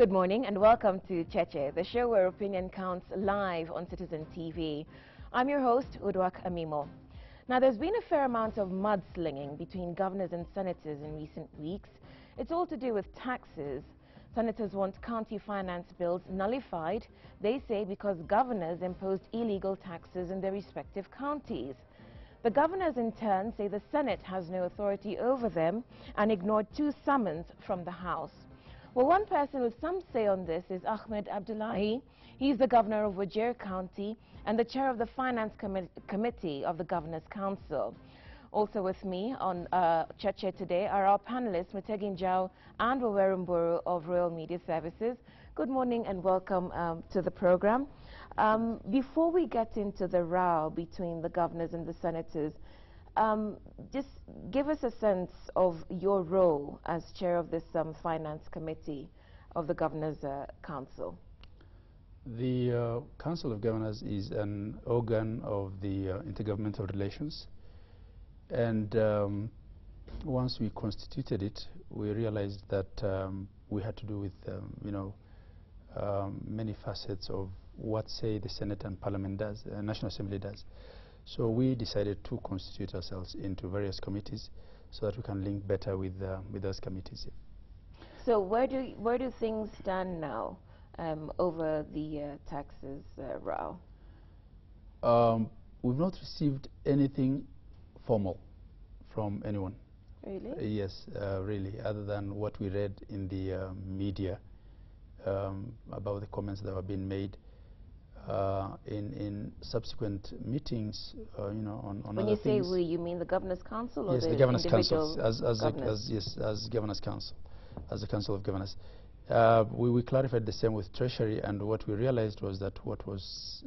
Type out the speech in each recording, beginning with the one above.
Good morning and welcome to Cheche, the show where opinion counts live on Citizen TV. I'm your host, Udwak Amimo. Now, there's been a fair amount of mudslinging between governors and senators in recent weeks. It's all to do with taxes. Senators want county finance bills nullified, they say, because governors imposed illegal taxes in their respective counties. The governors, in turn, say the Senate has no authority over them and ignored two summons from the House. Well, one person with some say on this is Ahmed Abdullahi. He's the governor of Wajir County and the chair of the Finance Committee of the Governor's Council. Also with me on Cheche today are our panelists, Mutegin Jau and Wawerumburu of Royal Media Services. Good morning and welcome to the program. Before we get into the row between the governors and the senators, just give us a sense of your role as chair of this Finance Committee of the Governor's Council. The Council of Governors is an organ of the intergovernmental relations. And once we constituted it, we realized that we had to do with, many facets of what, say, the Senate and Parliament does, National Assembly does. So we decided to constitute ourselves into various committees so that we can link better with those committees. So where do things stand now over the taxes row? We've not received anything formal from anyone. Really? Yes, really, other than what we read in the media about the comments that have been made in subsequent meetings, on when other you things. say we, you mean the Governor's Council or yes, the Governor's individual Council, as Governor's Council, as the Council of Governors. We clarified the same with Treasury, and what we realized was that what was,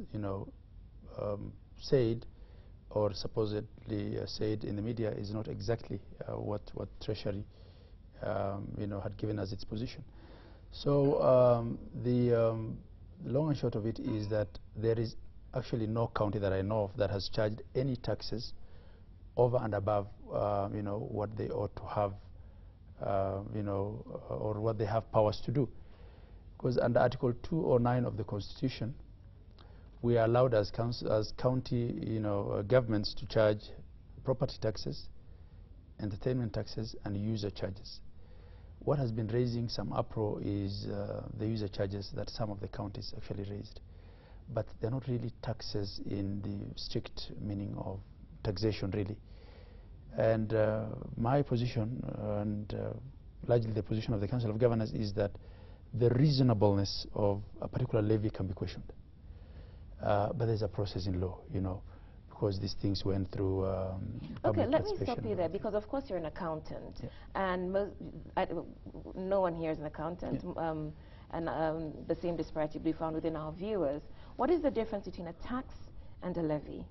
said or supposedly said in the media is not exactly what Treasury, had given as its position. So the long and short of it is that there is actually no county that I know of that has charged any taxes over and above, what they ought to have, or what they have powers to do. Because under Article 209 of the Constitution, we are allowed as county, governments to charge property taxes, entertainment taxes, and user charges. What has been raising some uproar is the user charges that some of the counties actually raised. But they're not really taxes in the strict meaning of taxation, really. And my position, and largely the position of the Council of Governors, is that the reasonableness of a particular levy can be questioned. But there's a process in law, because these things went through okay, let me stop you there, because of course you're an accountant, yeah. And no one here is an accountant, yeah. The same disparity will be found within our viewers. What is the difference between a tax and a levy?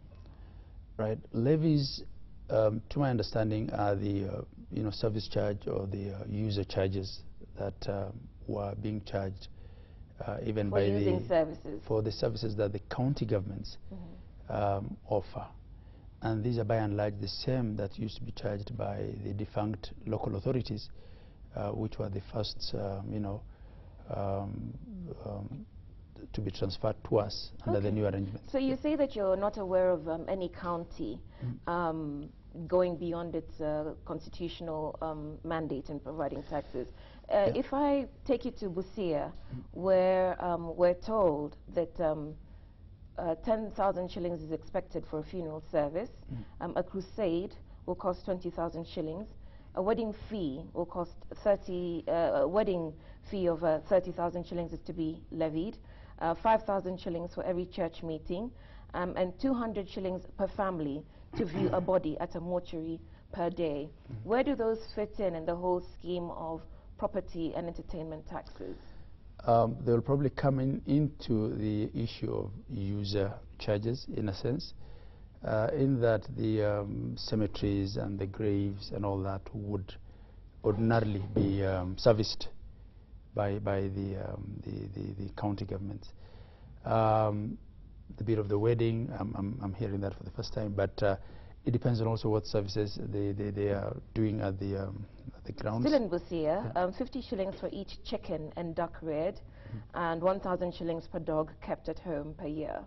Right, levies, to my understanding, are the service charge or the user charges that were being charged even for by using services. For the services that the county governments offer. And these are by and large the same that used to be charged by the defunct local authorities, which were the first, to be transferred to us under the new arrangement. So you say that you're not aware of any county going beyond its constitutional mandate in providing taxes. Yeah. If I take you to Busia, where we're told that 10,000 shillings is expected for a funeral service, a crusade will cost 20,000 shillings, a wedding fee will cost a wedding fee of 30,000 shillings is to be levied, 5,000 shillings for every church meeting, and 200 shillings per family to view a body at a mortuary per day. Where do those fit in the whole scheme of property and entertainment taxes? They will probably come into the issue of user charges, in a sense, in that the cemeteries and the graves and all that would ordinarily be serviced by the county governments. The bit of the wedding, I'm hearing that for the first time, but It depends on also what services they are doing at the grounds. Still in Busia, 50 shillings for each chicken and duck reared, and 1,000 shillings per dog kept at home per year.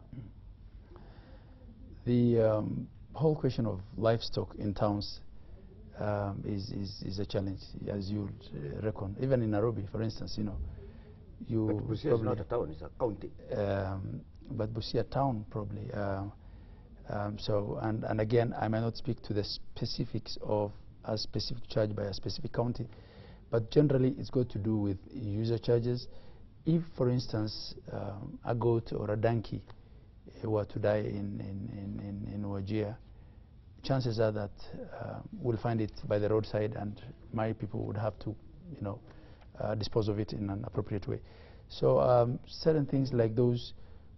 The whole question of livestock in towns is a challenge, as you reckon. Even in Nairobi, for instance, you but Busia is not a town; it's a county. But Busia town probably. And again, I may not speak to the specifics of a specific charge by a specific county, but generally it's got to do with user charges. If, for instance, a goat or a donkey were to die in Wajir, chances are that we'll find it by the roadside, and my people would have to, dispose of it in an appropriate way. So certain things like those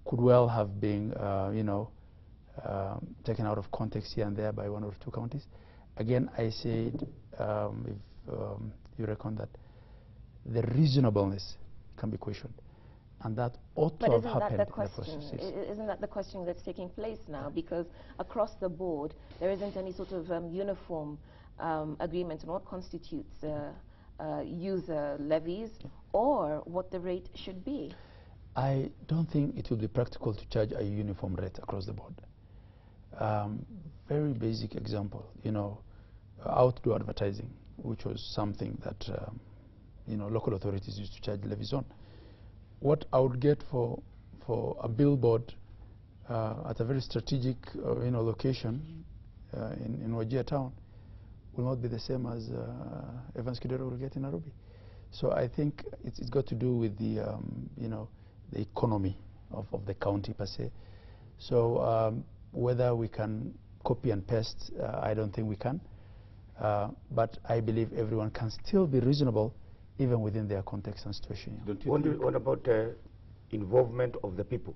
could well have been, taken out of context here and there by one or two counties. Again, I said, if you reckon that the reasonableness can be questioned, and that ought to have happened in the process. Isn't that the question that's taking place now? Because across the board, there isn't any sort of uniform agreement on what constitutes user levies or what the rate should be. I don't think it will be practical to charge a uniform rate across the board. Very basic example, outdoor advertising, which was something that local authorities used to charge levies on. What I would get for a billboard at a very strategic location in Wajir town will not be the same as Evans Kidero will get in Nairobi. So I think it's got to do with the the economy of the county per se. So whether we can copy and paste, I don't think we can. But I believe everyone can still be reasonable even within their context and situation. What about involvement of the people,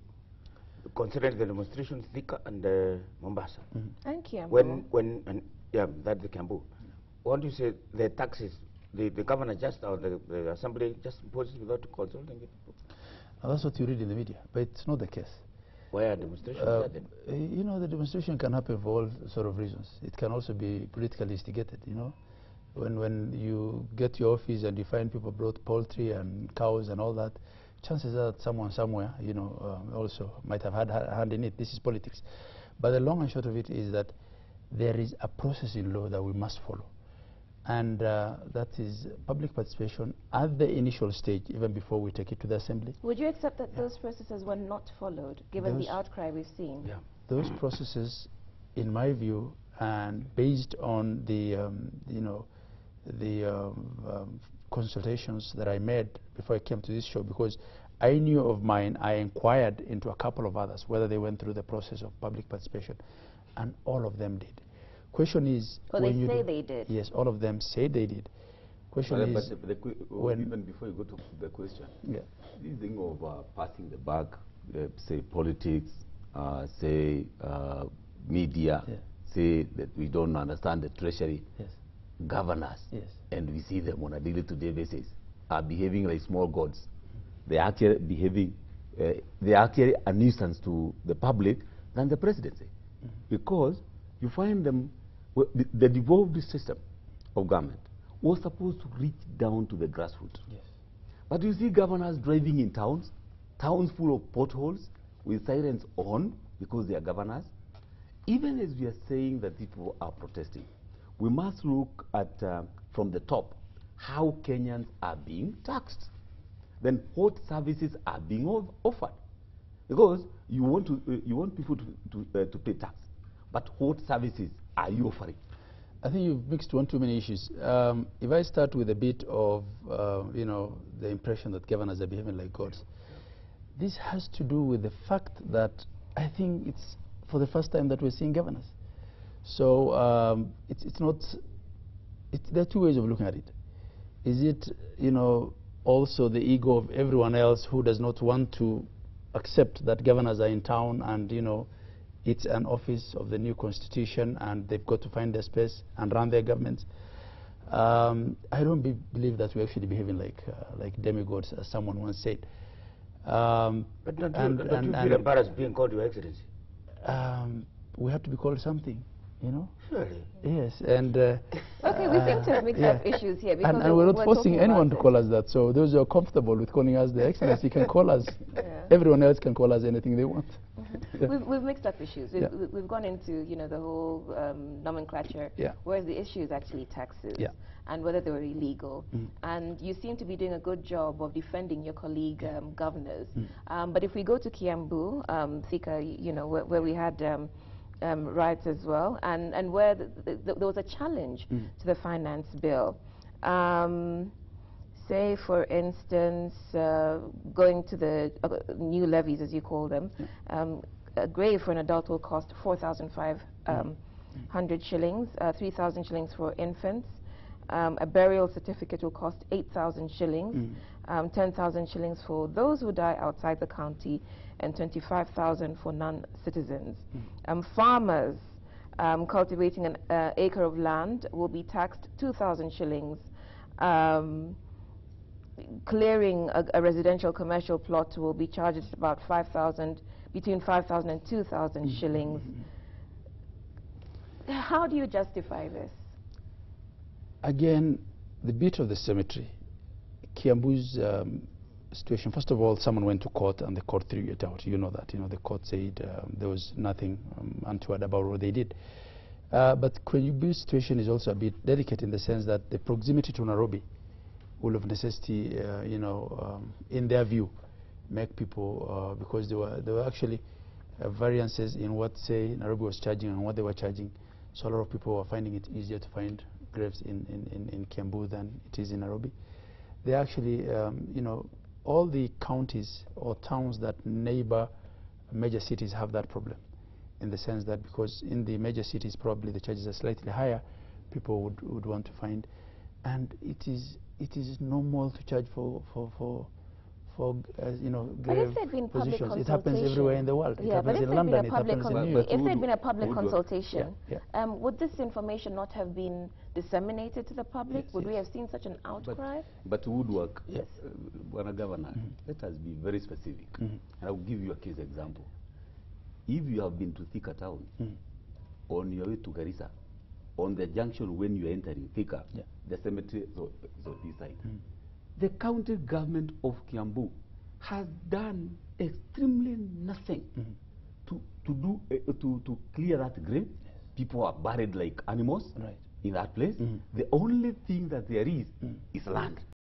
considering the demonstrations Thika and Mombasa? And Kiambu. That's the Kiambu. What do you say, the taxes, the governor just, or the assembly just imposes without consulting the people? That's what you read in the media, but it's not the case. Why are demonstrations are then? The demonstration can happen for all sort of reasons. It can also be politically instigated, When you get to your office and you find people brought poultry and cows and all that, chances are that someone somewhere, also might have had a hand in it. This is politics. But the long and short of it is that there is a process in law that we must follow. And that is public participation at the initial stage, even before we take it to the assembly. Would you accept that those processes were not followed, given the outcry we've seen? Yeah. Those processes, in my view, and based on the, consultations that I made before I came to this show, because I knew of mine, I inquired into a couple of others, whether they went through the process of public participation, and all of them did. Question is, well, they say they did. Yes, all of them say they did. Question is, even before you go to the question, this thing of passing the buck, say politics, say media, say that we don't understand the treasury, governors, and we see them on a day-to-day basis, are behaving like small gods. They are actually behaving, they are actually a nuisance to the public than the presidency, because you find them. The devolved system of government was supposed to reach down to the grassroots. But you see governors driving in towns full of potholes with sirens on because they are governors. Even as we are saying that people are protesting, we must look at from the top how Kenyans are being taxed. Then what services are being offered? Because you want people to pay tax, but what services are you offering? I think you've mixed one too many issues. If I start with a bit of, the impression that governors are behaving like gods, this has to do with the fact that I think it's for the first time that we're seeing governors. So it's not, there are two ways of looking at it. Is it, also the ego of everyone else who does not want to accept that governors are in town and, it's an office of the new constitution and they've got to find their space and run their governments. I don't believe that we're actually behaving like demigods, as someone once said. But don't you feel embarrassed being called Your Excellency? We have to be called something. you know. Surely. Yes, and Okay, we seem to have mixed up issues here because and we're not forcing talking anyone about to call us that. So those who are comfortable with calling us the Excellency can call us. Yeah. Everyone else can call us anything they want. Yeah. We've mixed up issues. We've gone into, you know, the whole nomenclature, Yeah. whereas the issue is actually taxes Yeah. and whether they were illegal. And you seem to be doing a good job of defending your colleague governors. But if we go to Kiambu, Thika, you know, where we had riots as well, and where there was a challenge to the finance bill. Say, for instance, going to the new levies, as you call them, a grave for an adult will cost 4,500 shillings, 3,000 shillings for infants. A burial certificate will cost 8,000 shillings, 10,000 shillings for those who die outside the county, and 25,000 for non-citizens. Farmers cultivating an acre of land will be taxed 2,000 shillings. Clearing a residential commercial plot will be charged about 5,000, between 5,000 and 2,000 shillings. How do you justify this? Again, the bit of the cemetery, Kiambu's situation, first of all, someone went to court and the court threw it out. You know that. You know, the court said there was nothing untoward about what they did. But Kiambu's situation is also a bit delicate in the sense that the proximity to Nairobi will of necessity, you know, in their view, make people, because there were actually variances in what, say, Nairobi was charging and what they were charging. So a lot of people were finding it easier to find graves in Kiambu than it is in Nairobi. They actually, you know, all the counties or towns that neighbor major cities have that problem, in the sense that because in the major cities probably the charges are slightly higher, people would want to find, and it is normal to charge for you know, grave positions. It happens everywhere in the world. It happens in London. It happens in New York. If there had been a public consultation, would this information not have been disseminated to the public? Would we have seen such an outcry? But woodwork, yes. Governor, let us be very specific. And I'll give you a case example. If you have been to Thika town, on your way to Garissa, on the junction when you are entering Thika, the cemetery is on this side. The county government of Kiambu has done extremely nothing to clear that grave. People are buried like animals in that place. The only thing that there is land.